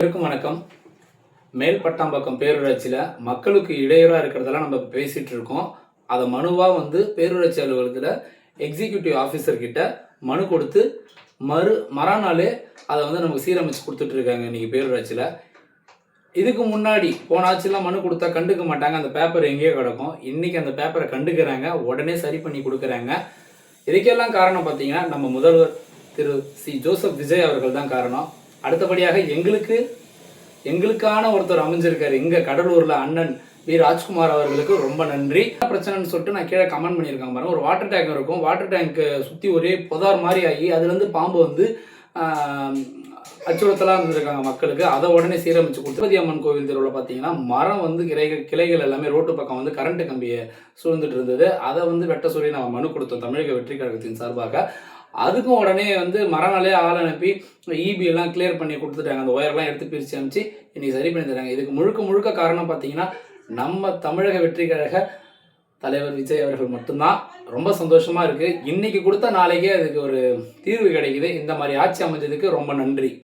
அனைவருக்கும் வணக்கம். மேல்பட்டாம்பாக்கம் பேரூராட்சியில் மக்களுக்கு இடையூறாக இருக்கிறதெல்லாம் நம்ம பேசிகிட்டு இருக்கோம். அதை மனுவாக பேரூராட்சி அலுவலகத்தில் எக்ஸிக்யூட்டிவ் ஆஃபீஸர் கிட்ட மனு கொடுத்து மறுநாளே அதை நமக்கு சீரமைச்சு கொடுத்துட்ருக்காங்க இன்றைக்கி பேரூராட்சியில். இதுக்கு முன்னாடி போன ஆட்சியெல்லாம் மனு கொடுத்தா கண்டுக்க மாட்டாங்க, அந்த பேப்பர் எங்கேயோ கிடக்கும். இன்றைக்கி அந்த பேப்பரை கண்டுக்கிறாங்க, உடனே சரி பண்ணி கொடுக்குறாங்க. இதுக்கெல்லாம் காரணம் பார்த்தீங்கன்னா நம்ம முதல்வர் திரு சி ஜோசப் விஜய் அவர்கள் தான் காரணம். அடுத்தபடியாக எங்களுக்கான ஒருத்தர் அமைஞ்சிருக்காரு இங்கே கடலூரில், அண்ணன் வி ராஜ்குமார் அவர்களுக்கு ரொம்ப நன்றி. பிரச்சனைன்னு சொல்லிட்டு நான் கீழே கமெண்ட் பண்ணியிருக்காங்க பாருங்க. ஒரு வாட்டர் டேங்க் இருக்கும், வாட்டர் டேங்க்கு சுற்றி ஒரே புதார் மாதிரி ஆகி அதுலேருந்து பாம்பு அச்சுறுத்தலாக இருந்திருக்காங்க மக்களுக்கு. அதை உடனே சீரமைச்சு கொடுத்து அம்மன் கோவில் தெருவில் பார்த்தீங்கன்னா மரம் கிளைகள் எல்லாமே ரோட்டு பக்கம் கரண்ட் கம்பியை சூழ்ந்துட்டு இருந்தது. அதை வெட்ட சொல்லி நம்ம மனு கொடுத்தோம் தமிழக வெற்றி கழகத்தின் சார்பாக. அதுக்கும் உடனே மறுநாளே ஆள் அனுப்பி இபி எல்லாம் கிளியர் பண்ணி கொடுத்துட்டாங்க. அந்த ஒயர்லாம் எடுத்து பிரித்து அனுப்பிச்சு இன்னைக்கு சரி பண்ணி தராங்க. இதுக்கு முழுக்க காரணம் பார்த்தீங்கன்னா நம்ம தமிழக வெற்றி கழக தலைவர் விஜய் அவர்கள் மட்டும்தான். ரொம்ப சந்தோஷமா இருக்கு. இன்னைக்கு கொடுத்தா நாளைக்கே அதுக்கு ஒரு தீர்வு கிடைக்குது. இந்த மாதிரி ஆட்சி அமைஞ்சதுக்கு ரொம்ப நன்றி.